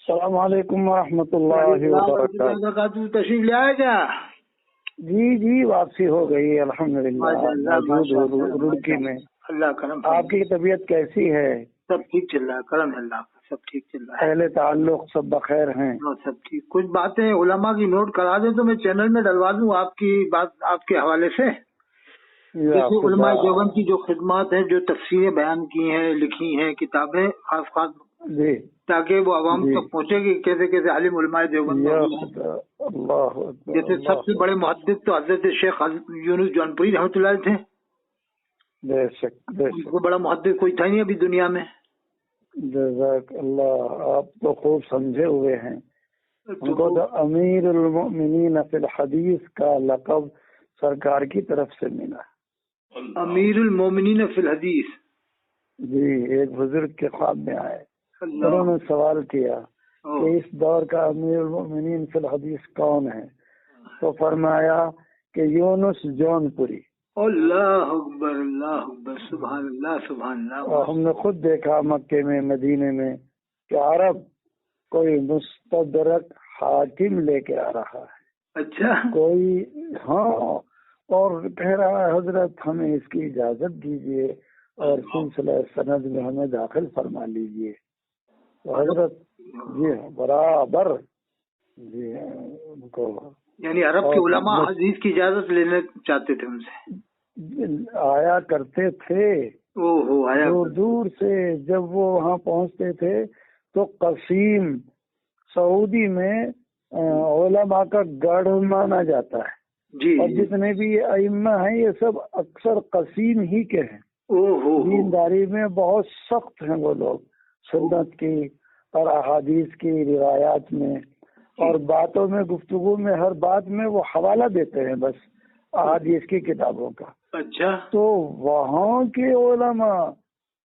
السلام علیکم ورحمۃ اللہ وبرکاتہ. تشریف لے آئے کیا؟ جی واپسی ہو گئی الحمدللہ. موجود رڑکی میں. اللہ کرم. آپ کی طبیعت کیسی ہے؟ سب ٹھیک چل رہا ہے، کرم ہے اللہ کا، سب ٹھیک چل رہا ہے. اہل تعلق سب بخیر ہیں؟ سب ٹھیک. کچھ باتیں علماء کی نوٹ کرا دیں تو میں چینل میں ڈلوا دوں آپ کی بات آپ کے حوالے سے. جیسے علماء دیوبند کی جو خدمات ہیں، جو تفسیریں بیان کی ہیں، لکھی ہیں کتابیں خاص خاص، جی، تاکہ وہ عوام تک پہنچے کہ کیسے کیسے عالم علماء دیوبند. جیسے سب سے بڑے محدث تو حضرت شیخ یونس جونپوری رحمۃ اللہ تھے. بے شک وہ بڑا محدث کوئی تھا نہیں ابھی دنیا میں. جزاک اللہ، آپ تو خوب سمجھے ہوئے ہیں. ان کو تو امیر المؤمنین فی الحدیث کا لقب سرکار کی طرف سے ملا. امیر المومنین فی الحدیث. جی، ایک بزرگ کے خواب میں آئے، انہوں نے سوال کیا کہ اس دور کا امیر المؤمنین فی الحدیث کون ہے؟ تو فرمایا کہ یونس جونپوری. اللہ اکبر، اللہ اکبر، سبحان اللہ سبحان اللہ. اور ہم نے خود دیکھا مکے میں، مدینے میں، کہ عرب کوئی مستدرک حاکم لے کے آ رہا ہے. اچھا. کوئی ہاں، اور کہہ رہا ہے حضرت ہمیں اس کی اجازت دیجیے اور سلسلہ سند میں ہمیں داخل فرما لیجیے. تو حضرت جی برابر جی ان کو، یعنی عرب کے علماء حدیث کی اجازت لینا چاہتے تھے ان سے، آیا کرتے تھے. آیا دور دور سے جب وہ وہاں پہنچتے تھے تو قصیم سعودی میں علماء کا گڑھ مانا جاتا ہے. جی. اور جتنے بھی یہ ائمہ ہیں یہ سب اکثر قصیم ہی کے ہیں. دینداری میں بہت سخت ہیں وہ لوگ، سنت کی اور احادیث کی روایات میں اور باتوں میں، گفتگو میں، ہر بات میں وہ حوالہ دیتے ہیں بس احادیث کی کتابوں کا. اچھا. تو وہاں کے علماء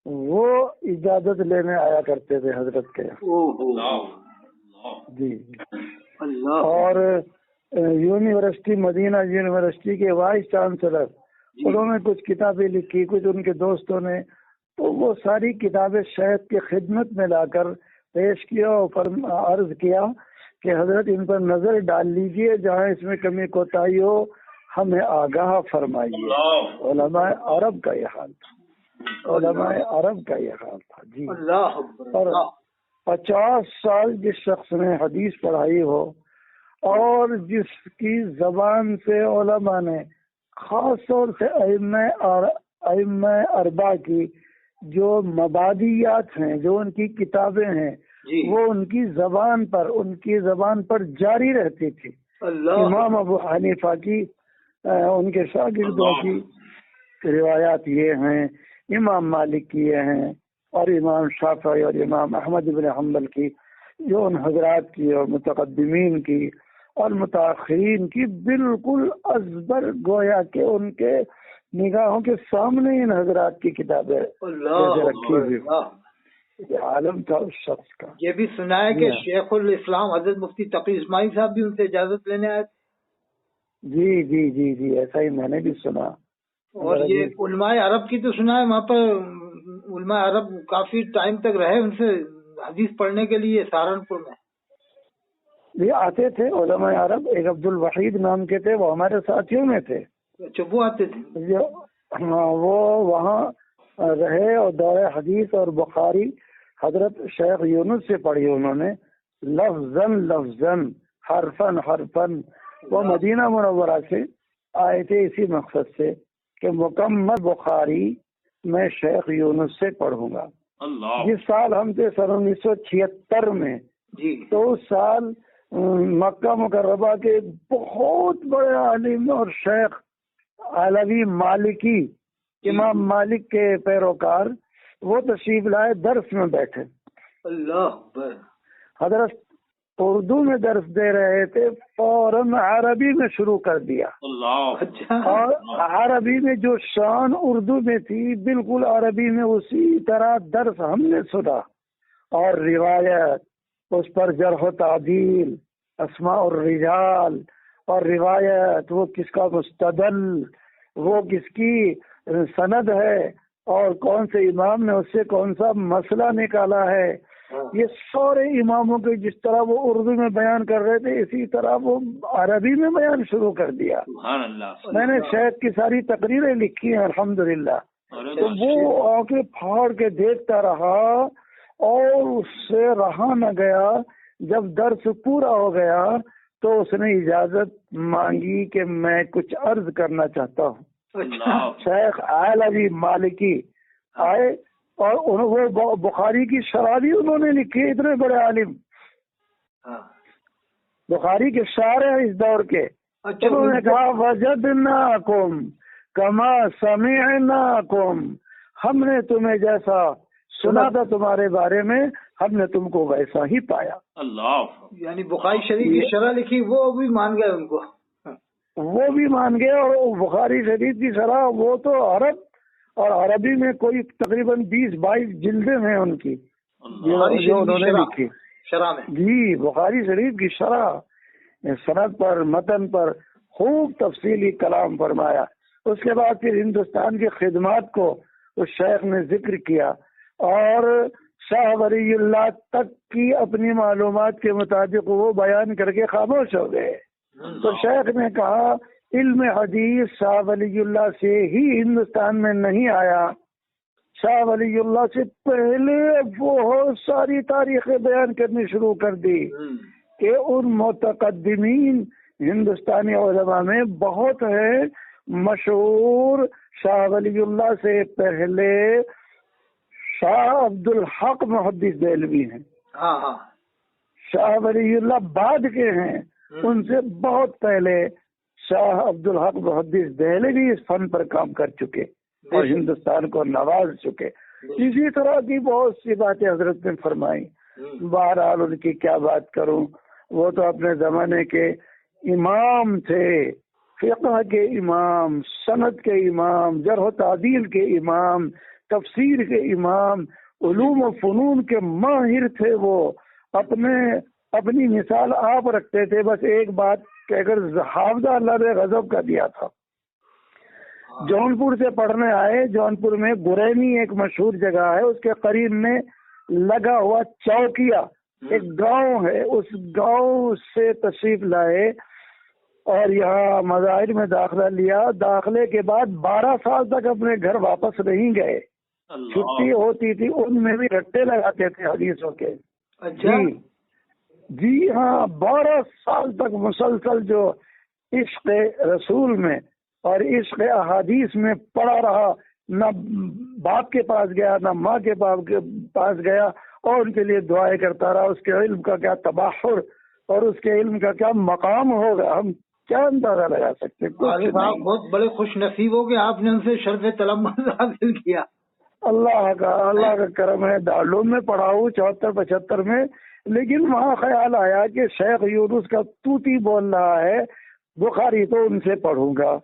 وہ اجازت لینے آیا کرتے تھے حضرت کے. جی. اور یونیورسٹی، مدینہ یونیورسٹی کے وائس چانسلر، انہوں نے کچھ کتابیں لکھی، کچھ ان کے دوستوں نے، تو وہ ساری کتابیں شیخ کی خدمت میں لا کر پیش کیا اور عرض کیا کہ حضرت ان پر نظر ڈال لیجئے، جہاں اس میں کمی کوتاہی ہو ہمیں آگاہ فرمائیے. علماء عرب کا یہ حال تھا، علماء عرب کا یہ حال تھا. جی. اور 50 سال جس شخص نے حدیث پڑھائی ہو اور جس کی زبان سے علماء نے خاص طور سے ائمہ اربعہ کی جو مبادیات ہیں، جو ان کی کتابیں ہیں، وہ ان کی زبان پر جاری رہتی تھی. امام ابو حنیفہ کی، ان کے شاگردوں کی روایات یہ ہیں، امام مالک کی یہ ہیں، اور امام شافعی اور امام احمد بن حنبل کی، جو ان حضرات کی اور متقدمین کی اور متاخرین کی بالکل ازبر، گویا کہ ان کے نگاہوں کے سامنے ان حضرات کی کتابیں رکھی ہوئی. عالم تھا اس شخص کا. یہ بھی سنا ہے کہ شیخ الاسلام حضرت مفتی تقی اسماعیل صاحب بھی ان سے اجازت لینے آئے تھے. جی جی جی جی، ایسا ہی میں نے بھی سنا. اور یہ علماء عرب کی تو سنا ہے، وہاں پر علماء عرب کافی ٹائم تک رہے ان سے حدیث پڑھنے کے لیے سہارنپور میں. یہ آتے تھے علماء عرب، ایک عبد الوحید نام کے تھے، وہ ہمارے ساتھیوں میں تھے. اچھا، وہ آتے تھے. وہ وہاں رہے اور دور حدیث اور بخاری حضرت شیخ یونس سے پڑھی انہوں نے، لفظاً لفظاً، حرفاً حرفاً. وہ مدینہ منورہ سے آئے تھے اسی مقصد سے کہ مکمل بخاری میں شیخ یونس سے پڑھوں گا. جس سال ہم تھے سن 1976 میں، تو اس سال مکہ مکرمہ کے بہت بڑے عالم اور شیخ علوی مالکی، امام مالک کے پیروکار، وہ تشریف لائے، درس میں بیٹھے. اللہ اکبر. حضرت اردو میں درس دے رہے تھے، فوراً عربی میں شروع کر دیا. اور عربی میں جو شان اردو میں تھی، بالکل عربی میں اسی طرح درس ہم نے سنا. اور روایت، اس پر جرح و تعدیل، اسماء الرجال اور روایت، وہ کس کا مستدل، وہ کس کی سند ہے، اور کون سے امام نے اس سے کون سا مسئلہ نکالا ہے، یہ سارے اماموں کے جس طرح وہ اردو میں بیان کر رہے تھے اسی طرح وہ عربی میں بیان شروع کر دیا. میں نے شیخ کی ساری تقریریں لکھی ہیں الحمدللہ. تو وہ آنکھیں پھاڑ کے دیکھتا رہا اور اس سے رہا نہ گیا. جب درس پورا ہو گیا تو اس نے اجازت مانگی کہ میں کچھ عرض کرنا چاہتا ہوں. شیخ علی مالکی آئے اور وہ بخاری کی شرح بھی انہوں نے لکھی. اتنے بڑے عالم بخاری کے شارح اس دور کے. انہوں نے کہا وجدناکم کما سمعناکم، ہم نے تمہیں جیسا سنا تھا تمہارے بارے میں ہم نے تم کو ویسا ہی پایا. یعنی بخاری شریف کی شرح لکھی وہ بھی مان گئے، ان کو وہ بھی مان گئے. اور بخاری شریف کی شرح وہ تو عرب اور عربی میں کوئی تقریباً 20-22 جلدیں ہیں ان کی جو انہوں نے لکھی شرح میں. جی بخاری شریف کی شرح سند پر متن پر خوب تفصیلی کلام فرمایا. اس کے بعد پھر ہندوستان کی خدمات کو اس شیخ نے ذکر کیا اور شاہ ولی اللہ تک کی اپنی معلومات کے مطابق وہ بیان کر کے خاموش ہو گئے. تو شیخ نے کہا علم حدیث شاہ ولی اللہ سے ہی ہندوستان میں نہیں آیا، شاہ ولی اللہ سے پہلے بہت ساری تاریخیں بیان کرنی شروع کر دی کہ ان متقدمین ہندوستانی علماء میں بہت ہے. مشہور شاہ ولی اللہ سے پہلے شاہ عبد الحق محدث دہلوی ہیں. شاہ ولی اللہ بعد کے ہیں، ان سے بہت پہلے شاہ عبد الحق محدث دہلوی اس فن پر کام کر چکے اور ہندوستان کو نواز چکے. اسی طرح کی بہت سی باتیں حضرت نے فرمائی. بہرحال ان کی کیا بات کروں، وہ تو اپنے زمانے کے امام تھے، فقہ کے امام، سند کے امام، جرح و تعدیل کے امام، تفسیر کے امام، علوم و فنون کے ماہر تھے. وہ اپنی مثال آپ رکھتے تھے. بس ایک بات کہ اگر حافظہ اللہ نے غضب کا دیا تھا. جونپور سے پڑھنے آئے. جونپور میں گرینی ایک مشہور جگہ ہے، اس کے قریب میں لگا ہوا چوکیا ایک گاؤں ہے. اس گاؤں سے تشریف لائے اور یہاں مظاہر میں داخلہ لیا. داخلے کے بعد 12 سال تک اپنے گھر واپس نہیں گئے. چھٹی ہوتی تھی ان میں بھی رٹے لگاتے تھے حدیثوں کے. جی ہاں 12 سال تک مسلسل جو عشق رسول میں اور عشق احادیث میں پڑا رہا. نہ باپ کے پاس گیا نہ ماں کے پاس گیا اور ان کے لیے دعائیں کرتا رہا. اس کے علم کا کیا تباہر اور اس کے علم کا کیا مقام ہوگا ہم کیا اندازہ لگا سکتے. بہت بڑے خوش نصیب ہو کہ آپ نے ان سے شرف تلمذ حاصل کیا. اللہ کا کرم ہے. دارالعلوم میں پڑھا ہوں 74-75 میں، لیکن وہاں خیال آیا کہ شیخ یونس کا توتی بول رہا ہے، بخاری تو ان سے پڑھوں گا.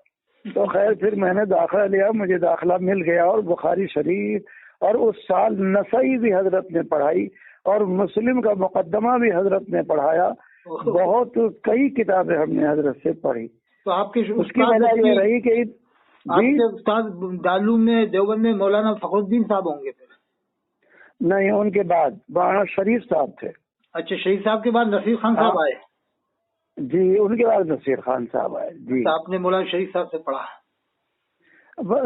تو خیر پھر میں نے داخلہ لیا، مجھے داخلہ مل گیا اور بخاری شریف اور اس سال نسائی بھی حضرت نے پڑھائی اور مسلم کا مقدمہ بھی حضرت نے پڑھایا. بہت کئی کتابیں ہم نے حضرت سے پڑھی. تو آپ کے اس کی وجہ یہ رہی کہ استاد دارالعلوم میں دیوبند میں مولانا فخر الدین صاحب ہوں گے پھر؟ نہیں، ان کے بعد مولانا شریف صاحب تھے. اچھا، شریف صاحب کے بعد نصیر خان صاحب آئے. جی ان کے بعد نصیر خان صاحب آئے. جی آپ نے مولانا شریف صاحب سے پڑھا؟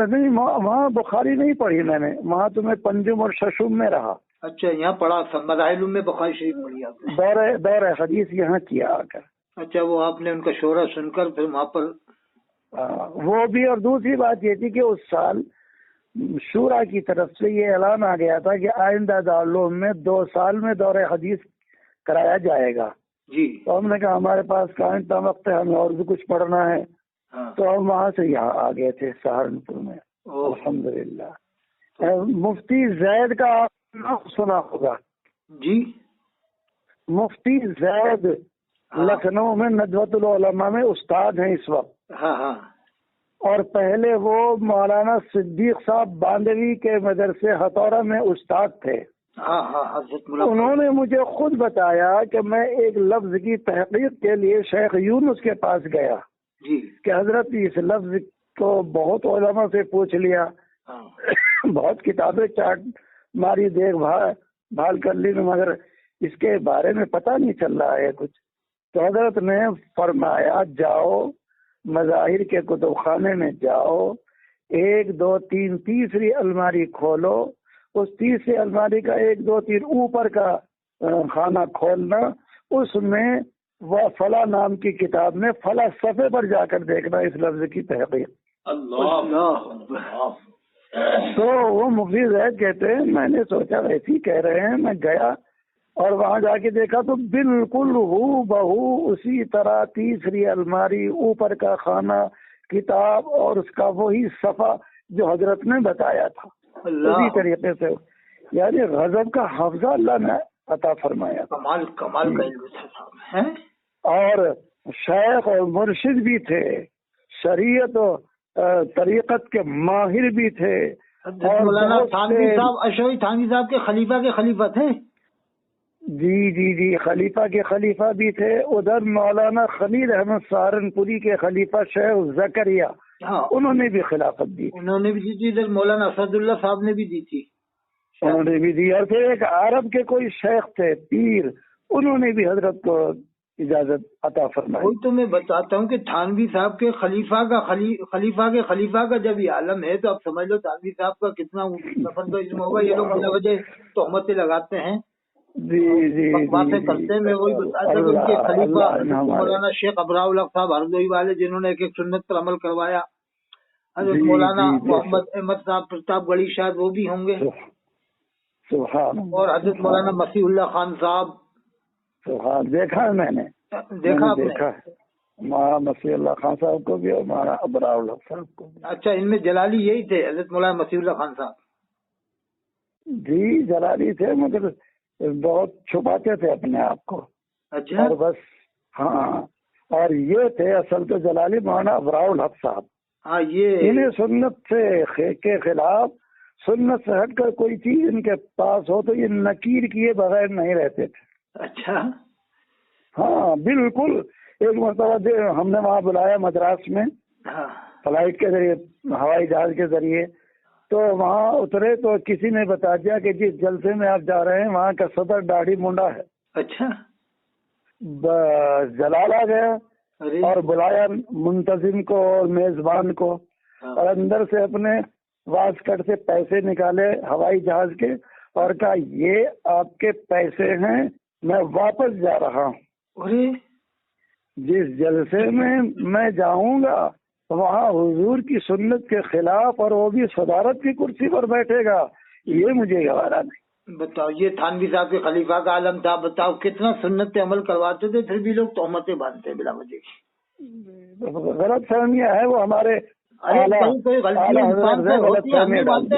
نہیں، وہاں بخاری نہیں پڑھی میں نے. وہاں تو میں پنجم اور ششم میں رہا. اچھا، یہاں پڑھا مظاہر میں بخاری شریف پڑھی آپ نے؟ دور حدیث یہاں کیا آ کر. اچھا، وہ آپ نے ان کا شعرا سن کر پھر وہاں پر وہ بھی. اور دوسری بات یہ تھی کہ اس سال شورا کی طرف سے یہ اعلان آ گیا تھا کہ آئندہ دارالعلوم میں 2 سال میں دور حدیث کرایا جائے گا. جی. تو ہم نے کہا ہمارے پاس کہاں اتنا وقت ہے، ہمیں اور بھی کچھ پڑھنا ہے. تو ہم وہاں سے یہاں آ گئے تھے سہارنپور میں. الحمدللہ. مفتی زید کا نام سنا ہوگا. جی. مفتی زید لکھنؤ میں ندوۃ العلماء میں استاد ہیں اس وقت. ہاں. اور پہلے وہ مولانا صدیق صاحب باندوی کے مدرسے ہتھورا میں استاد تھے. انہوں نے مجھے خود بتایا کہ میں ایک لفظ کی تحقیق کے لیے شیخ یونس کے پاس گیا کہ حضرت اس لفظ کو بہت علماء سے پوچھ لیا، بہت کتابیں چاٹ ماری، دیکھ بحال کر لی مگر اس کے بارے میں پتہ نہیں چل رہا ہے کچھ. تو حضرت نے فرمایا جاؤ مظاہر کے کتب خانے میں جاؤ, 1 2 3 تیسری الماری کھولو, اس تیسری الماری کا 1 2 3 اوپر کا خانہ کھولنا, اس میں وہ فلاں نام کی کتاب میں فلاں صفحے پر جا کر دیکھنا اس لفظ کی تحقیق. تو وہ مفتی زید کہتے ہیں میں نے سوچا ویسے ہی کہہ رہے ہیں, میں گیا اور وہاں جا کے دیکھا تو بالکل ہو بہو اسی طرح تیسری الماری اوپر کا خانہ کتاب اور اس کا وہی صفحہ جو حضرت نے بتایا تھا اسی طریقے سے. یعنی غضب کا حافظہ اللہ نے عطا فرمایا. کمال کمال کا علم ہے. اور شیخ اور مرشد بھی تھے, شریعت و طریقت کے ماہر بھی تھے. اور مولانا تھانوی صاحب اشوی تھانوی صاحب کے خلیفہ تھے. جی خلیفہ کے خلیفہ بھی تھے. ادھر مولانا خلیل احمد سہارنپوری کے خلیفہ شیخ زکریا, انہوں نے بھی خلافت دی. انہوں نے بھی دی تھی. ادھر مولانا اسد اللہ صاحب نے بھی دی تھی. انہوں نے بھی دی. اور پھر ایک عرب کے کوئی شیخ تھے پیر, انہوں نے بھی حضرت کو اجازت عطا فرمائی. وہی تو میں بتاتا ہوں کہ تھانوی صاحب کے خلیفہ کا جب یہ عالم ہے تو آپ سمجھ لو تھانوی صاحب کا کتنا نفرت و علم ہوگا. یہ لوگ بلا وجہ تہمتیں لگاتے ہیں, جی باتیں کرتے ہیں. میں وہی بتاتا ہوں کہ ان کے خلیفہ مولانا شیخ ابراہ الحق صاحب ہردوئی والے, جنہوں نے ایک سنت پر عمل کروایا. حضرت مولانا محمد احمد صاحب پرتاپ گڑھی شاید وہ بھی ہوں گے. اور حضرت مولانا مسیح اللہ خان صاحب. دیکھا ہے میں نے, دیکھا ہے مسیح اللہ خان صاحب کو بھی اور مولانا ابراہ الحق صاحب کو بھی. اچھا, ان میں جلالی یہی تھے حضرت مولانا مسیح اللہ خان صاحب. جی جلالی تھے مگر بہت چھپاتے تھے اپنے آپ کو. اچھا. اور بس ہاں, اور یہ تھے اصل تو جلالی مولانا ابراہ الحق صاحب. ہاں, یہ انہیں سنت سے کے خلاف, سنت سے ہٹ کر کوئی چیز ان کے پاس ہو تو یہ نکیر کیے بغیر نہیں رہتے تھے. اچھا. ہاں بالکل. ایک مرتبہ ہم نے وہاں بلایا مدراس میں فلائٹ کے ذریعے, ہوائی جہاز کے ذریعے. تو وہاں اترے تو کسی نے بتا دیا کہ جس جلسے میں آپ جا رہے ہیں وہاں کا صدر داڑھی منڈا ہے. اچھا. جلال آ گیا اور بلایا منتظم کو اور میزبان کو, اور اندر سے اپنے واسکٹ سے پیسے نکالے ہوائی جہاز کے اور کہا یہ آپ کے پیسے ہیں, میں واپس جا رہا ہوں. جس جلسے میں جاؤں گا وہاں حضور کی سنت کے خلاف اور وہ بھی صدارت کی کرسی پر بیٹھے گا, یہ مجھے گوارا نہیں. بتاؤ, یہ تھانوی صاحب کے خلیفہ کا عالم تھا. بتاؤ کتنا سنت پہ عمل کرواتے تھے, پھر بھی لوگ تہمتیں باندھتے بلا وجہ کی. غلط فہمیاں ہیں وہ ہمارے.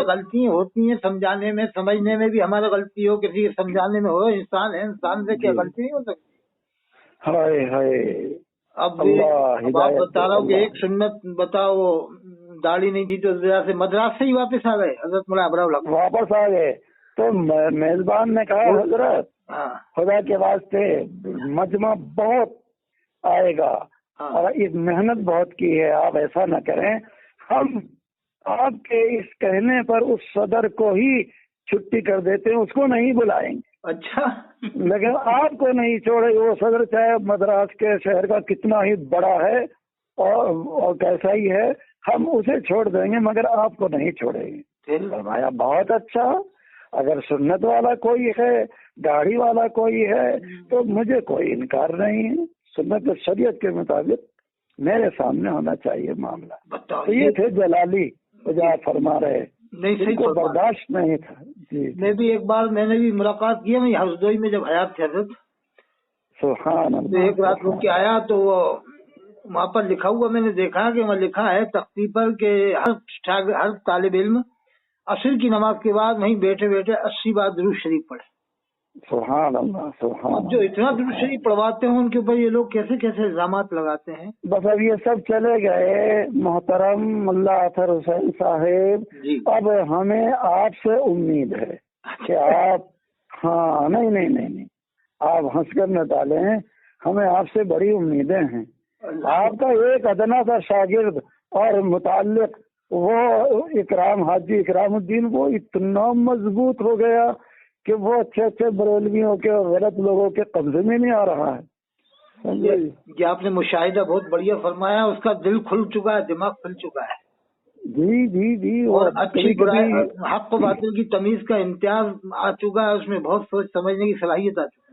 غلطیاں ہوتی ہیں سمجھانے میں, سمجھنے میں بھی ہمارا غلطی ہو, کسی کے سمجھانے میں ہو. انسان ہے, انسان سے کیا غلطی نہیں ہو سکتی. اب آپ بتا رہا ہوں کہ ایک سنت بتاؤ, داڑھی نہیں تھی تو سے مدراس سے ہی واپس آ گئے حضرت مولانا ابراہ الحق واپس آ گئے. تو میزبان نے کہا حضرت خدا کے واسطے مجمع بہت آئے گا اور اس محنت بہت کی ہے, آپ ایسا نہ کریں, ہم آپ کے اس کہنے پر اس صدر کو ہی چھٹی کر دیتے ہیں, اس کو نہیں بلائیں گے. اچھا. لیکن آپ کو نہیں چھوڑے. وہ صدر چاہے مدراس کے شہر کا کتنا ہی بڑا ہے اور کیسا ہی ہے, ہم اسے چھوڑ دیں گے مگر آپ کو نہیں چھوڑیں گے. فرمایا بہت اچھا, اگر سنت والا کوئی ہے, داڑھی والا کوئی ہے تو مجھے کوئی انکار نہیں ہے. سنت شریعت کے مطابق میرے سامنے ہونا چاہیے معاملہ. تو یہ تھے جلالی جو فرما رہے, نہیں کو برداشت نہیں تھا. جی میں بھی ایک بار میں نے بھی ملاقات کی, میں ہردوئی میں جب حیات تھے حضرت, سبحان اللہ, ایک رات رک کے آیا تو وہاں پر لکھا ہوا میں نے دیکھا کہ وہاں لکھا ہے تختی پر کہ ہر طالب علم عصر کی نماز کے بعد وہیں بیٹھے بیٹھے 80 بار درود شریف پڑھے. سبحان اللہ, سبحان اللہ. جو اتنا درود شریف پڑھواتے ہیں ان کے اوپر یہ لوگ کیسے کیسے الزامات لگاتے ہیں. بس اب یہ سب چلے گئے محترم ملا اطہر حسین صاحب. اب ہمیں آپ سے امید ہے کہ آپ نہیں آپ ہنس کر نہ ڈالیں, ہمیں آپ سے بڑی امیدیں ہیں. آپ کا ایک ادنا سا شاگرد اور متعلق وہ اکرام حاجی اکرام الدین وہ اتنا مضبوط ہو گیا کہ وہ اچھے اچھے بریلویوں کے اور غلط لوگوں کے قبضے میں نہیں آ رہا ہے. یہ آپ نے مشاہدہ بہت بڑھیا فرمایا. اس کا دل کھل چکا ہے, دماغ کھل چکا ہے. جی جی جی. اور اچھی برائی, حق و باطل کی تمیز کا امتیاز آ چکا ہے. اس میں بہت سوچ سمجھنے کی صلاحیت آ چکی ہے.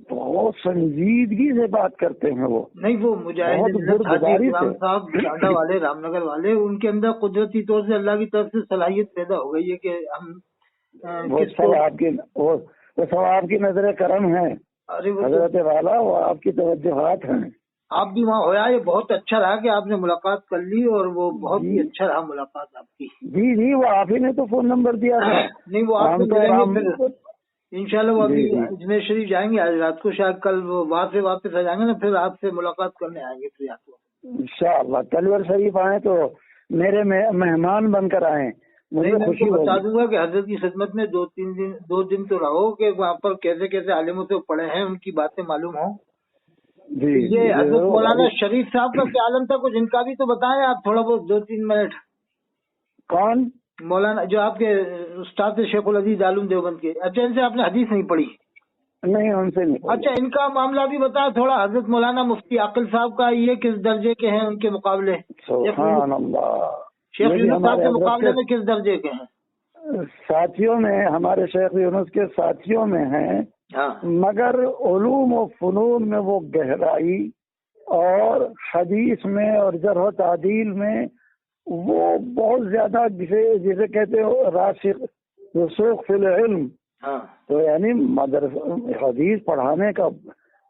بہت سنجیدگی سے بات کرتے ہیں وہ. نہیں, وہ مجاہد حاجی اکرام صاحب ٹانڈا والے, رام نگر والے, ان کے اندر قدرتی طور سے اللہ کی طرف سے صلاحیت پیدا ہو گئی ہے کہ ہم وہ سب آپ کی نظر کرم ہے حضرت والا, وہ آپ کی توجہات ہیں. آپ بھی وہاں ہویا, یہ بہت اچھا رہا کہ آپ نے ملاقات کر لی, اور وہ بہت ہی اچھا رہا ملاقات آپ کی. جی جی, وہ آپ ہی نے تو فون نمبر دیا تھا. نہیں, وہ آپ سے ملیں گے پھر انشاءاللہ. وہ ابھی اجمیر شریف جائیں گے آج رات کو, شاید کل وہ وہاں سے واپس آ جائیں گے نا, پھر آپ سے ملاقات کرنے آئیں گے. پھر آپ کو انشاءاللہ تلور شریف آئیں تو میرے مہمان بن کر آئیں. مجھے خوشی ہوگی. بتا دوں گا کہ حضرت کی خدمت میں 2 دن تو رہو, کہ وہاں پر کیسے کیسے عالموں سے پڑھے ہیں, ان کی باتیں معلوم ہوں. جی, یہ حضرت مولانا شریف صاحب کا کیا عالم تھا, کچھ ان کا بھی تو بتائیں آپ تھوڑا بہت 2-3 منٹ. کون مولانا جو آپ کے استاد شیخ العزیز عالم دیوبند کے؟ اچھا, ان سے آپ نے حدیث نہیں پڑھی؟ نہیں, ان سے نہیں. اچھا, ان کا معاملہ بھی بتایا تھوڑا. حضرت مولانا مفتی عاقل صاحب کا یہ کس درجے کے ہیں ان کے مقابلے؟ سبحان اللہ. شیخ یونس صاحب کے مقابلے میں کس درجے کے ہیں؟ ساتھیوں میں, ہمارے شیخ یونس کے ساتھیوں میں ہیں, مگر علوم و فنون میں وہ گہرائی, اور حدیث میں اور جرح و تعدیل میں وہ بہت زیادہ, جسے کہتے ہو رسوخ فی العلم. تو یعنی حدیث پڑھانے کا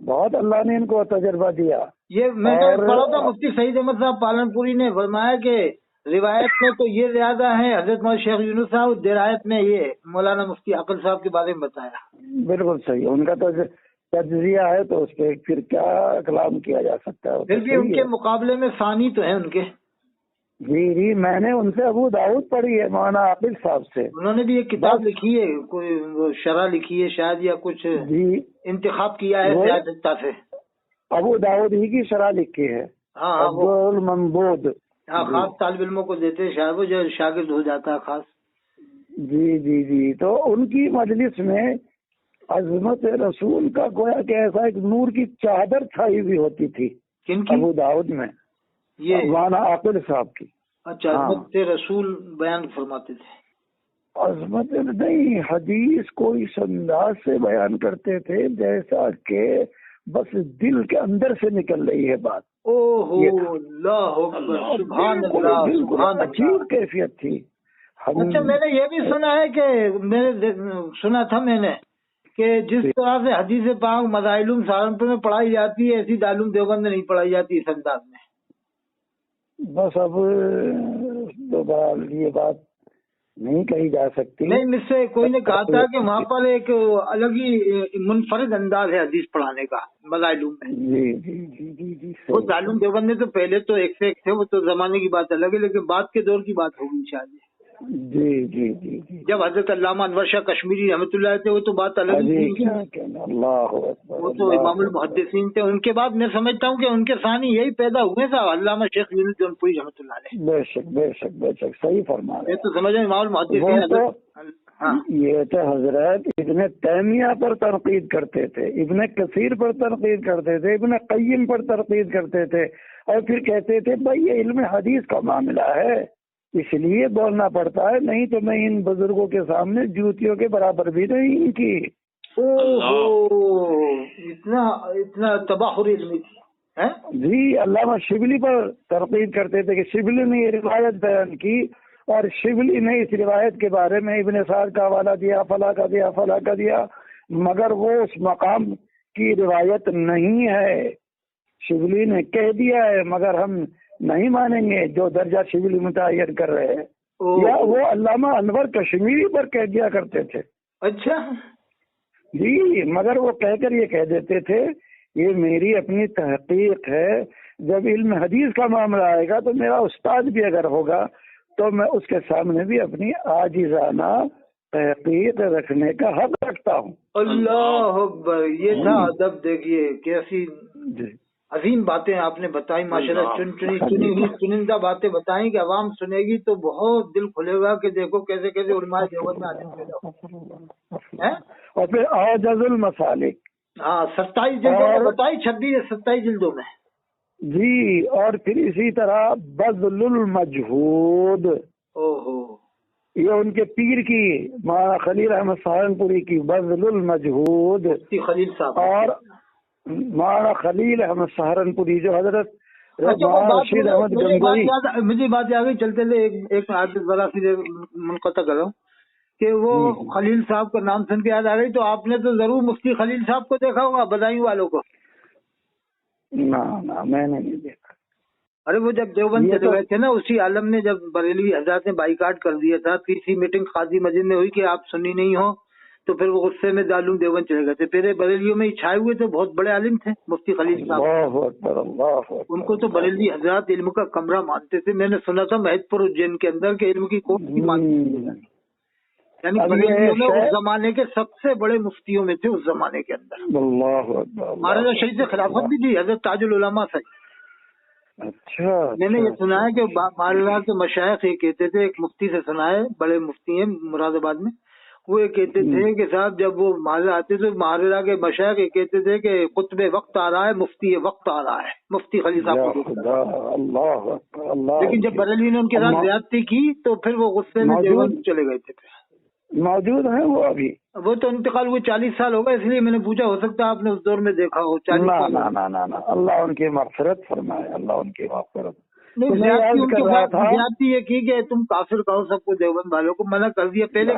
بہت اللہ نے ان کو تجربہ دیا. یہ میں پڑھا تھا, مفتی سعید احمد صاحب پالنپوری نے فرمایا کہ روایت میں تو یہ زیادہ ہے حضرت مولانا شیخ یونس صاحب, درایت میں یہ مولانا مفتی عاقل صاحب کے بارے میں بتایا. بالکل صحیح, ان کا تو تجزیہ ہے, تو اس پہ پھر کیا کلام کیا جا سکتا ہے. پھر بھی ان کے مقابلے میں ثانی تو ہیں ان کے. جی جی, میں نے ان سے ابو داؤد پڑھی ہے, مولانا عاقل صاحب سے. انہوں نے بھی ایک کتاب لکھی ہے, کوئی شرح لکھی ہے شاید, یا کچھ جی انتخاب کیا ہے سیاستہ سے. ابو داؤد ہی کی شرح لکھی ہے. عبد المنبود. ہاں, خاص طالب علموں کو دیتے شاید, وہ جو شاگرد ہو جاتا ہے خاص. جی جی جی, تو ان کی مجلس میں عظمت رسول کا گویا کہ ایسا ایک نور کی چادر چھائی ہوئی ہوتی تھی. کن کی؟ ابو داؤد میں یہ مولانا عاقل صاحب کی. اچھا, عظمت رسول بیان فرماتے تھے. عظمت نہیں, حدیث کو اس انداز سے بیان کرتے تھے جیسا کہ بس دل کے اندر سے نکل رہی ہے بات. اللہ سبحان اللہ, بالکل عجیب کیفیت تھی. اچھا, میں نے یہ بھی سنا ہے کہ سنا تھا میں نے کہ جس طرح سے حدیث پاک مدارس سہارنپور میں پڑھائی جاتی ہے, ایسی دارالعلوم دیوبند میں نہیں پڑھائی جاتی اس انداز میں. بس اب دوبارہ یہ بات نہیں کہی جا سکتی. نہیں, مجھ سے کوئی نے کہا تھا کہ وہاں پر ایک الگ ہی منفرد انداز ہے حدیث پڑھانے کا مدارالعلوم میں. جی جی جی جی جی, وہ دارالعلوم دیوبند میں تو پہلے تو ایک سے ایک تھے, وہ تو زمانے کی بات الگ ہے, لیکن بعد کے دور کی بات ہوگی شاید. جی جی جی جی, جب حضرت علامہ انور شاہ کشمیری رحمۃ اللہ تھے, وہ تو بات الگ تھی. وہ تو امام المحدثین تھے. ان کے بعد میں سمجھتا ہوں کہ ان کے ثانی یہی پیدا ہوئے تھا, علامہ شیخ یونس جونپوری رحمۃ اللہ علیہ. بے شک بے شک بے شک, صحیح فرما رہے. میں تو سمجھ امام المحدثین. یہ تو حضرت ابن تیمیہ پر تنقید کرتے تھے, ابن کثیر پر تنقید کرتے تھے, ابن قیم پر تنقید کرتے تھے, اور پھر کہتے تھے بھائی یہ علم حدیث کا معاملہ ہے, اس لیے بولنا پڑتا ہے, نہیں تو میں ان بزرگوں کے سامنے جوتیوں کے برابر بھی نہیں کی. اتنا تباہر علمی تھی. جی, علامہ شبلی پر تنقید کرتے تھے کہ شبلی نے یہ روایت بیان کی, اور شبلی نے اس روایت کے بارے میں ابن سعد کا حوالہ دیا, فلاں کا دیا, فلاں کا دیا, مگر وہ اس مقام کی روایت نہیں ہے. شبلی نے کہہ دیا ہے مگر ہم نہیں مانیں گے جو درجہ شبلی متعین کر رہے ہیں. یا وہ علامہ انور کشمیری پر کہہ دیا کرتے تھے. اچھا جی, مگر وہ کہہ کر یہ کہہ دیتے تھے یہ میری اپنی تحقیق ہے, جب علم حدیث کا معاملہ آئے گا تو میرا استاد بھی اگر ہوگا تو میں اس کے سامنے بھی اپنی عاجزانہ تحقیق رکھنے کا حق رکھتا ہوں. اللہ اکبر, یہ تھا ادب. دیکھیے کیسی عظیم باتیں آپ نے بتائی ماشاءاللہ, چنندہ باتیں بتائیں کہ عوام سنے گی تو بہت دل کھلے گا کہ دیکھو کیسے کیسے علماء دیوبند میں عالم پیدا ہو. اور پھر اعجز المسالک، ہاں 27 جلدوں میں بتائی، 26-27 جلدوں میں جی، اور پھر اسی طرح بذل المجہود، یہ ان کے پیر کی مولانا خلیل احمد سہارنپوری کی بذل المجہود، خلیل صاحب، اور مولانا خلیل احمد سہارنپوری جو حضرت رشید احمد گنگوئی، مجھے بات آ گئی چلتے تھے ایک ذرا سی منقطع کر رہا ہوں کہ وہ خلیل صاحب کا نام سن کے یاد آ گئی، تو آپ نے تو ضرور مفتی خلیل صاحب کو دیکھا ہوگا، بدایوں والوں کو؟ نہ میں نے نہیں دیکھا۔ ارے وہ جب دیوبند چلے گئے تھے نا، اسی عالم نے جب بریلوی حضرات نے بائیکاٹ کر دیا تھا، تیسری میٹنگ قاضی مسجد میں ہوئی کہ آپ سنی نہیں ہو، تو پھر وہ غصے میں دارالعلوم دیوبند چلے گئے تھے۔ پہلے بریلیوں میں ہی چھائے ہوئے تھے، بہت بڑے عالم تھے مفتی خلیل صاحب، ان کو تو بریلوی حضرات علم کا کمرہ مانتے تھے۔ میں نے سنا تھا مہت پور اجین کے اندر کے علم کی کوٹھی مانتے تھے، یعنی بریلیوں میں اس زمانے کے سب سے بڑے مفتیوں میں تھے اس زمانے کے اندر۔ مہاراجہ شہید سے خلافت بھی دی حضرت تاج العلماء سے۔ اچھا، میں نے یہ سنا ہے کہ مہاراجہ کے مشائخ یہ کہتے تھے، ایک مفتی سے سنا ہے، بڑے مفتی ہیں مراد آباد میں، وہ یہ کہتے تھے کہ صاحب جب وہ مہاراجہ آتے تھے، مہاراجہ کے مشائخ یہ کہتے تھے کہ قطب وقت آ رہا ہے، مفتی وقت آ رہا ہے، مفتی خلیل صاحب کو۔ لیکن جب بریلوی نے ان کے ساتھ زیادتی کی تو پھر وہ غصے میں دیوبند چلے گئے تھے۔ موجود ہیں وہ ابھی؟ وہ تو انتقال ہوئے 40 سال ہو گئے، اس لیے میں نے پوچھا، ہو سکتا ہے آپ نے اس دور میں دیکھا ہو۔ 40 سال؟ نہ، اللہ ان کی مغفرت فرمائے، اللہ ان کی مغفرت۔ زیادتی یہ کی کہ تم کافر کہو سب کو، دیوبند والوں کو منع کر دیا۔ پہلے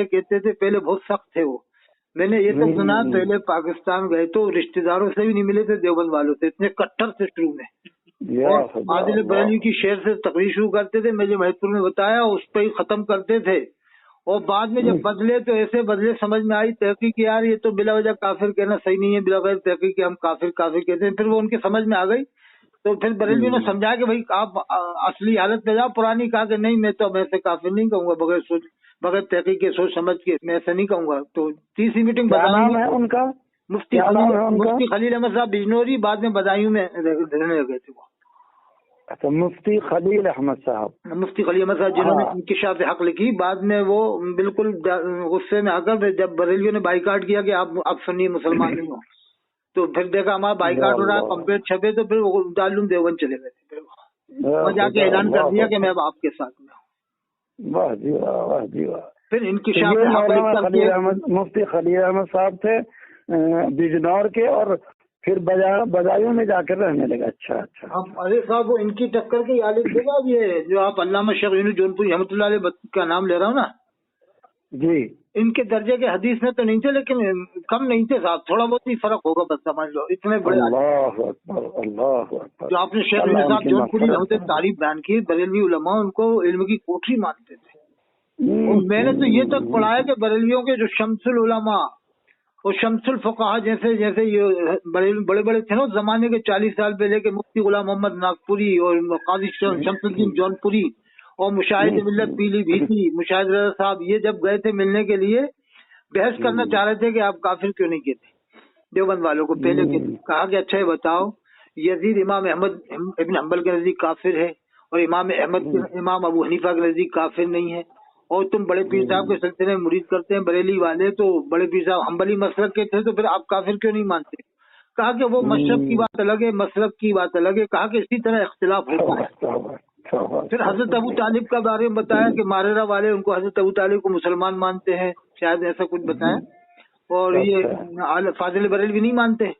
کہتے تھے، پہلے بہت سخت تھے وہ۔ میں نے یہ تو سنا پہلے پاکستان گئے تو رشتہ داروں سے بھی نہیں ملے تھے دیوبند والوں سے، اتنے کٹر تھے شروع میں۔ اور عادل بریلوی کی شعر سے تقریر شروع کرتے تھے، مجھے مہت پور میں بتایا، اس پہ ہی ختم کرتے تھے۔ اور بعد میں جب بدلے تو ایسے بدلے، سمجھ میں آئی تحقیق کہ یار یہ تو بلا وجہ کافر کہنا صحیح نہیں ہے، بلا وجہ تحقیق کہ ہم کافر کہتے ہیں۔ پھر وہ ان کے سمجھ میں آ گئی، تو پھر بریلوی نے سمجھا کہ بھائی آپ اصلی حالت پہ جاؤ۔ پرانی کہا کہ نہیں، میں تو ایسے کافر نہیں کہوں گا، بغیر تحقیق کے سوچ سمجھ کے میں ایسا نہیں کہوں گا۔ تو تیسری میٹنگ بدایوں میں، ان کا مفتی خلیل احمد صاحب بجنوری، بعد میں بدایوں میں رہنے لگے تھے وہ۔ اچھا، مفتی خلیل احمد صاحب، مفتی خلیل احمد صاحب جنہوں نے انکشاف حق لکھی، بعد میں وہ بالکل غصے میں آ کر جب بریلیوں نے بائیکاٹ کیا کہ آپ سنی مسلمان نہیں ہو، تو پھر دیکھا ہمارا بائیکاٹ ہو رہا ہے، کمپلیٹ چھپے، تو پھر وہ دارالعلوم دیوبند چلے گئے تھے۔ پھر جا کے اعلان کر دیا کہ میں اب آپ کے ساتھ میں ہوں۔ واہ جی واہ، واہ جی واہ۔ پھر انکشاف مفتی خلیل احمد صاحب تھے بجنور کے، اور پھر بدایوں میں جا کر رہنے لگا۔ اچھا اچھا۔ ارے صاحب وہ ان کی ٹکر کے عالم تھے نا، یہ جو آپ علامہ شیخ یونس جونپوری رحمۃ اللہ علیہ کا نام لے رہا ہوں نا جی، ان کے درجے کے حدیث میں تو نہیں تھے، لیکن کم نہیں تھے صاحب، تھوڑا بہت ہی فرق ہوگا بس، سمجھ لو اتنے بڑے۔ اللہ اکبر، اللہ اکبر۔ جو آپ نے شیخ یونس صاحب جونپوری رحمۃ اللہ تعریف بیان کی، بریلوی علماء ان کو علم کی کوٹھی مانتے تھے۔ اور میں نے تو یہ تک پڑھا ہے کہ بریلویوں کے جو شمس العلماء اور شمس الفقہا جیسے یہ بڑے بڑے تھے نا اس زمانے کے، 40 سال پہلے کے، مفتی غلام محمد ناگپوری اور قاضی شمس الدین جونپوری اور مشاہد ملت پیلی بھیتی، مشاہد رضا صاحب، یہ جب گئے تھے ملنے کے لیے، بحث کرنا چاہ رہے تھے کہ آپ کافر کیوں نہیں کہتے دیوبند والوں کو۔ پہلے کہا کہ اچھا یہ بتاؤ، یزید امام احمد ابن حنبل کے نزدیک کافر ہے، اور امام ابو حنیفہ کے نزدیک کافر نہیں ہے، اور تم بڑے پیر صاحب کے سلسلے میں مرید کرتے ہیں بریلی والے، تو بڑے پیر صاحب حنبلی مسلک کے تھے، تو پھر آپ کافر کیوں نہیں مانتے؟ کہا کہ وہ مشرب کی بات الگ ہے، مسلک کی بات الگ ہے۔ کہا کہ اسی طرح اختلاف ہوتا ہے۔ پھر حضرت ابو طالب کا بارے میں بتایا کہ ماریرا والے ان کو، حضرت ابو طالب کو مسلمان مانتے ہیں، شاید ایسا کچھ بتایا، اور یہ فاضل بریلوی نہیں مانتے۔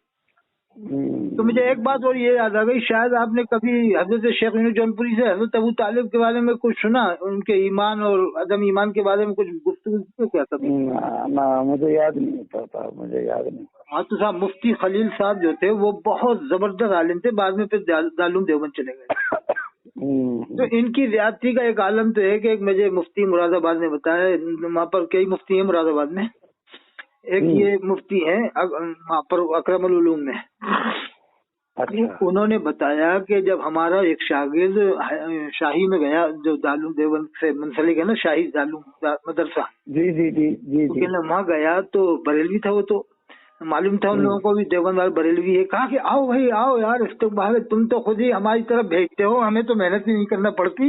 تو مجھے ایک بات اور یہ یاد آ گئی، شاید آپ نے کبھی حضرت شیخ یونس جونپوری سے حضرت ابو طالب کے بارے میں کچھ سنا، ان کے ایمان اور عدم ایمان کے بارے میں کچھ گفتگو کیا کبھی؟ نہ، مجھے یاد نہیں پتا، مجھے یاد نہیں۔ ہاں تو صاحب مفتی خلیل صاحب جو تھے وہ بہت زبردست عالم تھے، بعد میں پھر دارالعلوم دیوبند چلے گئے۔ تو ان کی زیادتی کا ایک عالم تو ہے کہ ایک مجھے مفتی مراد آباد نے بتایا، وہاں پر کئی مفتی ہیں مراد آباد میں، ایک یہ مفتی ہیں وہاں پر اکرم العلوم میں، انہوں نے بتایا کہ جب ہمارا ایک شاگرد شاہی میں گیا، جو دارالعلوم دیوبند سے منسلک ہے نا، شاہی دارالعلوم مدرسہ، جی، وہاں گیا تو بریلوی تھا، وہ تو معلوم تھا ان لوگوں کو بھی دیوبند والے بریلوی ہے۔ کہا کہ آؤ بھائی آؤ یار، استقبال، تم تو خود ہی ہماری طرف بھیجتے ہو، ہمیں تو محنت ہی نہیں کرنا پڑتی۔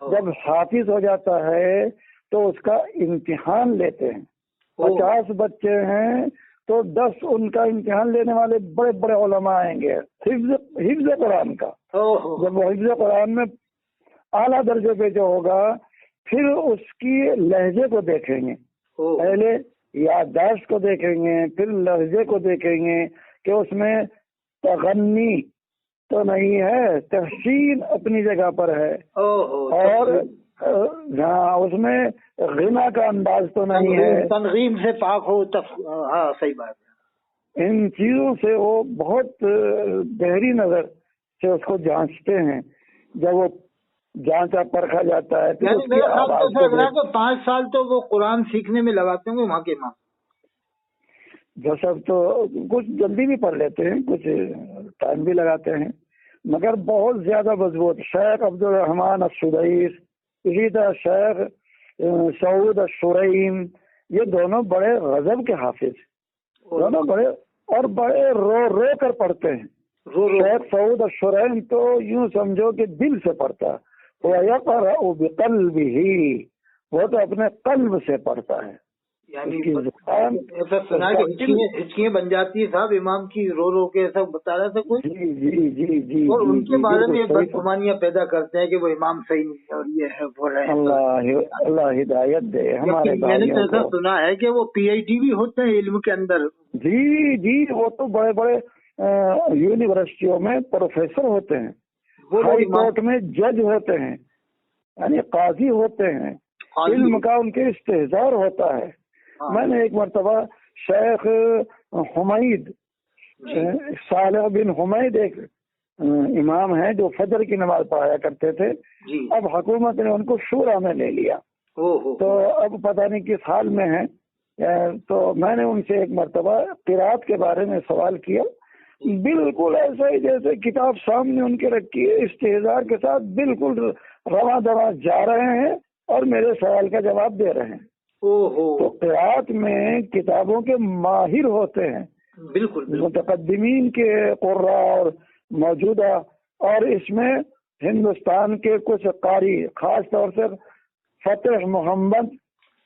جب حافظ ہو جاتا ہے تو اس کا امتحان لیتے ہیں. 50 بچے ہیں تو 10 ان کا امتحان لینے والے بڑے بڑے علماء آئیں گے حفظ قرآن کا. جب وہ حفظ قرآن میں اعلیٰ درجے پہ جو ہوگا پھر اس کی لہجے کو دیکھیں گے. پہلے یادداشت کو دیکھیں گے پھر لہجے کو دیکھیں گے کہ اس میں تغنی تو نہیں ہے، تحسین اپنی جگہ پر ہے، اور ہاں اس میں غنا کا انداز تو نہیں ہے، تنظیم سے پاک ہو. ہاں صحیح بات ہے. ان چیزوں سے وہ بہت گہری نظر سے اس کو جانچتے ہیں. جب وہ جانچا پرکھا جاتا ہے پھر اس کی آواز کو 5 سال تو وہ قرآن سیکھنے میں لگاتے ہوں گے وہاں کے امام. جو سب تو کچھ جلدی بھی پڑھ لیتے ہیں، کچھ ٹائم بھی لگاتے ہیں، مگر بہت زیادہ مضبوط. شیخ عبد الرحمن السدیس، اسی طرح شیخ سعود الشریم، یہ دونوں بڑے غضب کے حافظ، دونوں بڑے اور بڑے رو رو کر پڑھتے ہیں. شیخ سعود الشریم تو یوں سمجھو کہ دل سے پڑھتا، وَيَقْرَأُ بِقَلْبِهِ، وہ تو اپنے قلب سے پڑھتا ہے. یعنی ایسا سنا کہ ہچکیاں بن جاتی ہے صاحب امام کی رو رو کے، ایسا بتا رہا تھا کوئی. جی جی جی جی. اور ان کے بارے میں بدگمانیاں پیدا کرتے ہیں کہ وہ امام صحیح نہیں ہے اور یہ ہے وہ ہے. اللہ ہدایت دے ہمارے. میں نے ایسا سنا ہے کہ وہ PhD بھی ہوتے ہیں علم کے اندر. جی جی، وہ تو بڑے بڑے یونیورسٹیوں میں پروفیسر ہوتے ہیں، ہائی کورٹ میں جج ہوتے ہیں، یعنی قاضی ہوتے ہیں. علم کا ان کے استحضار ہوتا ہے. میں نے ایک مرتبہ شیخ حمید، صالح بن حمید ایک امام ہیں جو فجر کی نماز پڑھایا کرتے تھے. اب حکومت نے ان کو شورا میں لے لیا تو اب پتہ نہیں کس حال میں ہیں. تو میں نے ان سے ایک مرتبہ قرات کے بارے میں سوال کیا، بالکل ایسا ہی جیسے کتاب سامنے ان کے رکھی ہے، استحضار کے ساتھ بالکل رواں دواں جا رہے ہیں اور میرے سوال کا جواب دے رہے ہیں. تو قرات میں کتابوں کے ماہر ہوتے ہیں، بالکل متقدمین کے قراء اور موجودہ، اور اس میں ہندوستان کے کچھ قاری، خاص طور سے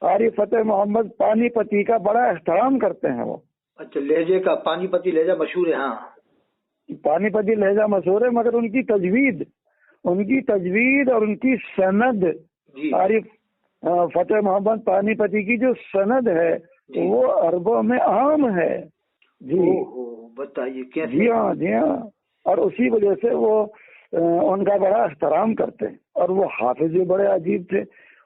قاری فتح محمد پانی پتی کا بڑا احترام کرتے ہیں وہ. اچھا، لہجے کا پانی پتی لہجہ مشہور ہے. ہاں پانی پتی لہجہ مشہور ہے، مگر ان کی تجوید اور ان کی سند، قاری فتح محمد پانی پتی کی جو سند ہے وہ عربوں میں عام ہے. جی بتائیے کیسے. جی ہاں جی ہاں، اور اسی وجہ سے وہ ان کا بڑا احترام کرتے ہیں. اور وہ حافظ بھی بڑے عجیب تھے،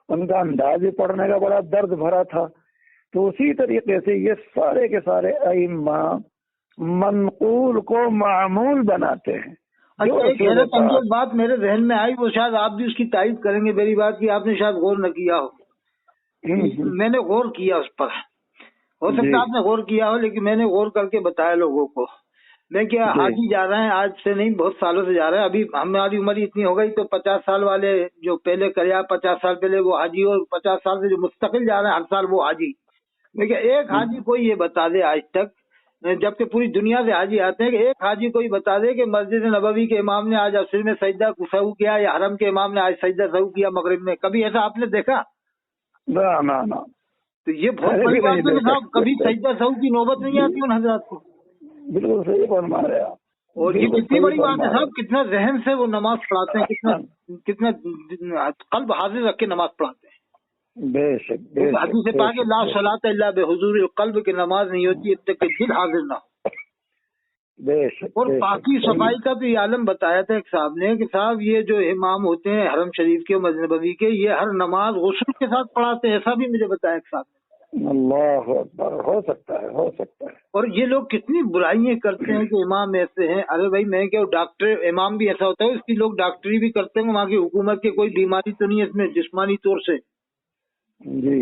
ان کا انداز بھی پڑھنے کا بڑا درد بھرا تھا. تو اسی طریقے سے یہ سارے کے سارے ائمہ منقول کو معمول بناتے ہیں. ایک حیرت انگیز بات میرے ذہن میں آئی، وہ شاید آپ بھی اس کی تائید کریں گے میری بات کی، آپ نے شاید غور نہ کیا ہو. میں نے غور کیا اس پر، ہو سکتا ہے آپ نے غور کیا ہو، لیکن میں نے غور کر کے بتایا لوگوں کو. میں کیا حاجی جا رہے ہیں، آج سے نہیں بہت سالوں سے جا رہے ہیں. ابھی ہماری عمر اتنی ہو گئی تو 50 سال والے جو پہلے کریا 50 سال پہلے وہ حاجی، اور 50 سال سے جو مستقل جا رہے ہیں ہر سال وہ حاجی. میں کیا ایک حاجی کوئی یہ بتا دے آج تک، جبکہ پوری دنیا سے حاجی آتے ہیں، کہ ایک حاجی کوئی بتا دے کہ مسجد نبوی کے امام نے آج عصر میں سجدہ سہو کیا یا حرم کے امام نے آج سجدہ سہو کیا مغرب میں. کبھی ایسا آپ نے دیکھا؟ نہ. تو یہ بہت بڑی بات ہے صاحب، کبھی سجدہ سہو کی نوبت نہیں آتی ان حضرات کو. بالکل صحیح فرما رہے ہیں. اور یہ کتنی بڑی بات ہے صاحب، کتنا ذہن سے وہ نماز پڑھاتے ہیں، کتنا قلب حاضر رکھ کے نماز پڑھاتے ہیں. بے شک حدیث سے پاک لا صلاۃ الا بحضور القلب، کی نماز نہیں ہوتی جب تک کہ دل حاضر نہ ہو. بے شک. اور پاکی صفائی کا بھی عالم بتایا تھا ایک صاحب نے کہ صاحب یہ جو امام ہوتے ہیں حرم شریف کے مسجد نبوی کے، یہ ہر نماز غسل کے ساتھ پڑھاتے ہیں، ایسا بھی مجھے بتایا ایک صاحب نے. اللہ اکبر. ہو سکتا ہے. اور یہ لوگ کتنی برائیاں کرتے ہیں کہ امام ایسے ہیں. ارے بھائی میں کیا ڈاکٹر امام بھی ایسا ہوتا ہے، اس کی لوگ ڈاکٹری بھی کرتے ہیں، وہاں کی حکومت کے کوئی بیماری تو نہیں ہے اس میں جسمانی طور سے. جی.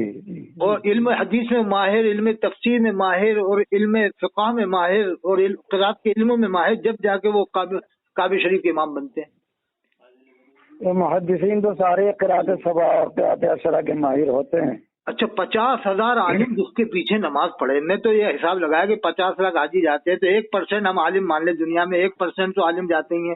اور علم حدیث میں ماہر، علم تفسیر میں ماہر، اور علم فقہ میں ماہر، اور قرات کے علموں میں ماہر، جب جا کے وہ کعبہ شریف کے امام بنتے ہیں. محدثین تو سارے قرات سبع اور قرات عشرہ کے ماہر ہوتے ہیں. اچھا، 50,000 عالم جس کے پیچھے نماز پڑھے. میں تو یہ حساب لگایا کہ 50 لاکھ حاجی جاتے ہیں تو 1% ہم عالم مان لیں دنیا میں، 1% تو عالم جاتے ہی ہیں.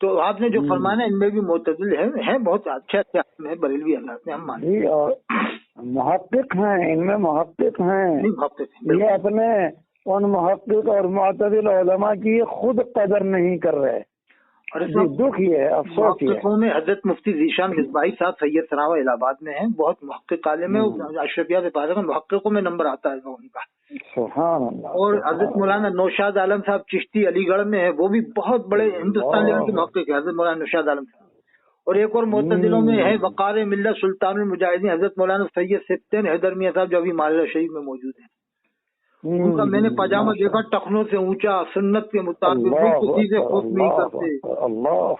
تو آپ نے جو فرمانا ان میں بھی معتدل ہے بہت اچھے اچھے بریلوی حضرات میں ہم مانتے ہیں اور محقق ہیں، ان میں محقق ہیں، یہ اپنے ان محقق اور معتدل علماء کی خود قدر نہیں کر رہے، اور اس میں دکھ یہ ہے، افسوس یہ ہے۔ میں حضرت مفتی ذیشان مصباحی صاحب سید سراوا الہ آباد میں ہیں، بہت محقق عالم ہے، اشرفیہ سے پاس محققوں میں نمبر آتا ہے ان کا، سبحان اللہ۔ اور حضرت مولانا نوشاد عالم صاحب چشتی علی گڑھ میں ہے، وہ بھی بہت بڑے ہندوستان لیول کے محقق ہیں حضرت مولانا نوشاد عالم صاحب۔ اور ایک اور معتدلوں میں ہے وقار ملت سلطان المجاہدین حضرت مولانا سید سبطین حیدر میاں صاحب، جو ابھی مالدہ شریف میں موجود ہیں۔ ان کا میں نے پاجامہ دیکھا ٹخنوں سے اونچا، سنت کے مطابق، وہ کسی سے خوف نہیں کرتے۔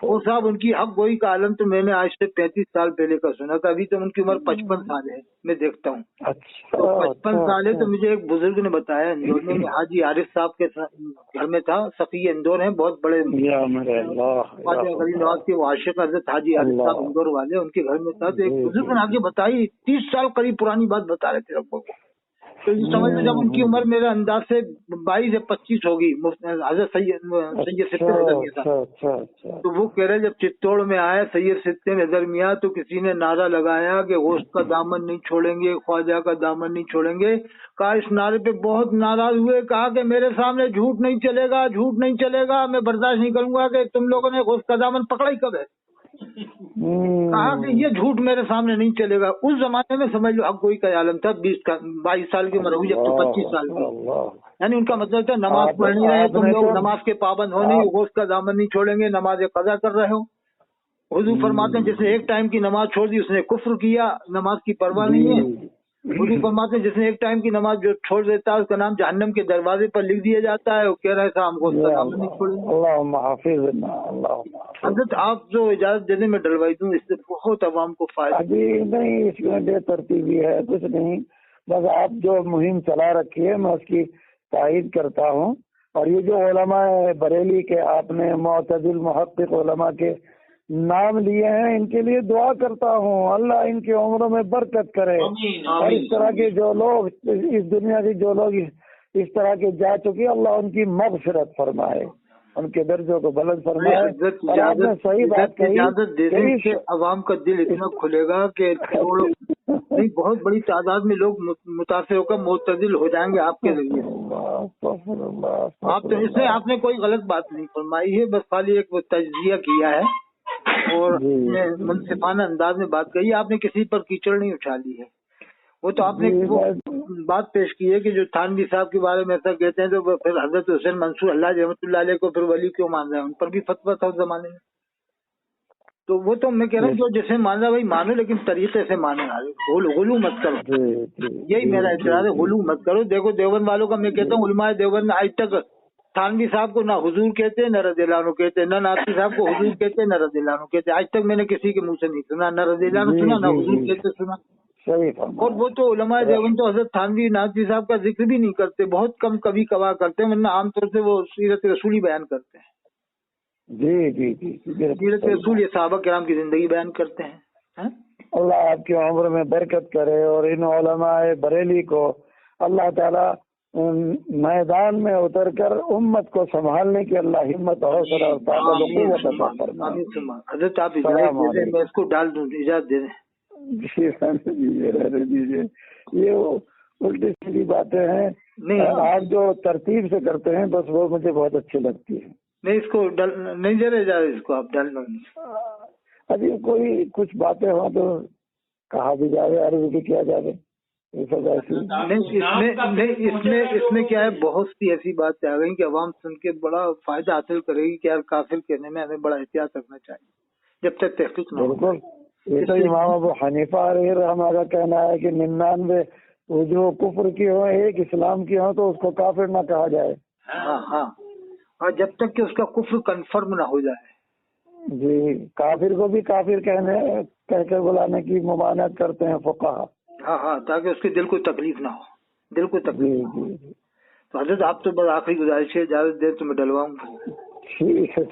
وہ صاحب ان کی حق گوئی کا عالم تو میں نے آج سے 35 سال پہلے کا سنا تھا، ابھی تو ان کی عمر 55 سال ہے، میں دیکھتا ہوں تو 55 سال ہے۔ تو مجھے ایک بزرگ نے بتایا اندور میں، حاجی عارف صاحب کے گھر میں تھا، سفی اندور ہیں، بہت بڑے خواجہ غریب نواز کے عاشق حضرت حاجی عارف صاحب اندور والے، ان کے گھر میں تھا۔ تو ایک بزرگ نے آگے بتائی، 30 سال قریب پرانی بات بتا رہے تھے لوگوں کو، تو سمجھ لو جب ان کی عمر میرے انداز سے 22 یا 25 ہوگی، حضرت سید سبطین حیدر میاں، تو وہ کہہ رہے جب چتوڑ میں آئے سید سبطین حیدر میاں تو کسی نے نعرہ لگایا کہ غوث کا دامن نہیں چھوڑیں گے، خواجہ کا دامن نہیں چھوڑیں گے۔ کہا اس نعرے پہ بہت ناراض ہوئے، کہا کہ میرے سامنے جھوٹ نہیں چلے گا، جھوٹ نہیں چلے گا، میں برداشت نہیں کروں گا کہ تم لوگوں نے غوث کا دامن پکڑا ہی کب ہے۔ کہا کہ یہ جھوٹ میرے سامنے نہیں چلے گا۔ اس زمانے میں سمجھ لو حق گوئی کا عالم تھا، 22 سال کی عمر ہوئی جب تو 25 سال کی، یعنی ان کا مطلب تھا نماز پڑھ نہیں رہے تم لوگ، نماز کے پابند ہو نہیں، غوث کا دامن نہیں چھوڑیں گے، نماز قضا کر رہے ہو۔ حضور فرماتے ہیں جس نے ایک ٹائم کی نماز چھوڑ دی اس نے کفر کیا، نماز کی پرواہ نہیں ہے۔ حضور فرماتے ہیں جس نے ایک ٹائم کی نماز جو چھوڑ دیتا ہے اس کا نام جہنم کے دروازے پر لکھ دیا جاتا ہے، وہ کہہ رہے تھا ہم غوث کا دامن نہیں چھوڑیں گے۔ اللہم حافظنا، اللہم حضرت آپ جو اجازت دینے میں ڈلوائی دوں، اس سے بہت عوام کو فائدہ۔ ابھی نہیں، اس میں بے ترتیبی ہے، کچھ نہیں، بس آپ جو مہم چلا رکھی ہے میں اس کی تائید کرتا ہوں۔ اور یہ جو علماء بریلی کے آپ نے معتدل محقق علماء کے نام لیے ہیں، ان کے لیے دعا کرتا ہوں اللہ ان کی عمروں میں برکت کرے، اور اس طرح کے جو لوگ اس دنیا کے جو لوگ اس طرح کے جا چکے اللہ ان کی مغفرت فرمائے، ان کے درجوں کو بلند فرمائے۔ اور آپ نے صحیح بات کہی، عوام کا دل اتنا کھلے گا کہ نہیں بہت بڑی تعداد میں لوگ متاثر ہو کر معتدل ہو جائیں گے آپ کے ذریعے۔ آپ تو اس میں آپ نے کوئی غلط بات نہیں فرمائی ہے، بس خالی ایک وہ تجزیہ کیا ہے اور منصفانہ انداز میں بات کہی ہے، آپ نے کسی پر کیچڑ نہیں اچھا لی ہے۔ وہ تو آپ نے وہ بات پیش کی ہے کہ جو تھانوی صاحب کے بارے میں ایسا کہتے ہیں تو پھر حضرت حسین منصور اللہ رحمۃ اللہ علیہ کو پھر ولی کیوں مان رہے ہیں، ان پر بھی فتویٰ تھا اس زمانے میں۔ تو وہ تو میں کہہ رہا ہوں جو جسے مان رہا وہی مانو، لیکن طریقے سے مانے، غلو مت کرو، یہی میرا اعتراض ہے، غلو مت کرو۔ دیکھو دیوبند والوں کا میں کہتا ہوں علماء دیوبند نے آج تک تھانوی صاحب کو نہ حضور کہتے نہ رضی اللہ عنہ کہتے، نہ ناصری صاحب کو حضور کہتے نہ رضی اللہ عنہ کہتے، آج تک میں نے کسی کے منہ سے نہیں سنا، نہ رضی اللہ عنہ سنا نہ حضور کہتے سنا۔ اور وہ تو علماء دیوبند تو حضرت تھانوی ناصری صاحب کا ذکر بھی نہیں کرتے، بہت کم کبھی کبھار کرتے ہیں، ورنہ عام طور سے وہ سیرت رسولی بیان کرتے ہیں۔ جی سیرت رسول، یہ صحابہ کرام کی زندگی بیان کرتے ہیں۔ اللہ آپ کی عمر میں برکت کرے، اور ان علماء بریلی کو اللہ تعالیٰ میدان میں اتر کر امت کو سنبھالنے کی اللہ ہمت اور حوصلہ اور طاقت و قوت عطا فرمائے۔ حضرت آپ اجازت دے دیں میں اس کو ڈال دوں، اجازت دے دیں۔ جی رہنے دیجیے، یہ الٹی سیدھی باتیں ہیں، آپ جو ترتیب سے کرتے ہیں بس وہ مجھے بہت اچھی لگتی ہے۔ نہیں اس کو نہیں دے رہے جا رہے، اس کو آپ ڈال دو۔ ابھی کوئی کچھ باتیں ہوں تو کہا بھی جائے، عرض بھی کیا جائے، اس میں کیا ہے، بہت سی ایسی باتیں آ گئی کہ عوام سن کے بڑا فائدہ حاصل کرے گی کہ یار کافر کہنے میں ہمیں بڑا احتیاط رکھنا چاہیے جب تک تحقیق نہ ہو۔ بالکل، یہ تو امام ابو حنیفہ ہمارا کہنا ہے کہ 99 وہ جو کفر کی ہو ایک اسلام کی ہو تو اس کو کافر نہ کہا جائے۔ ہاں، اور جب تک کہ اس کا کفر کنفرم نہ ہو جائے۔ جی، کافر کو بھی کافر کہہ کر بلانے کی ممانعت کرتے ہیں فقہا۔ ہاں، تاکہ اس کے دل کو تکلیف نہ ہو، دل کو تکلیف۔ جی۔ تو حضرت آپ تو بس آخری گزارش ہے، اجازت دے تو میں ڈلواؤں گا۔ ٹھیک ہے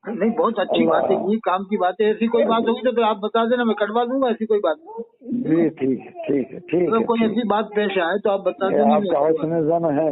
نہیں بہت اچھی بات ہے، یہ کام کی بات ہے، ایسی کوئی بات ہوگی تو پھر آپ بتا دینا، میں کٹوا دوں گا، ایسی کوئی بات نہیں۔ جی ٹھیک ہے۔ اگر کوئی ایسی بات پیش آئے تو آپ بتا دینا۔ آپ کا حسن ظن ہے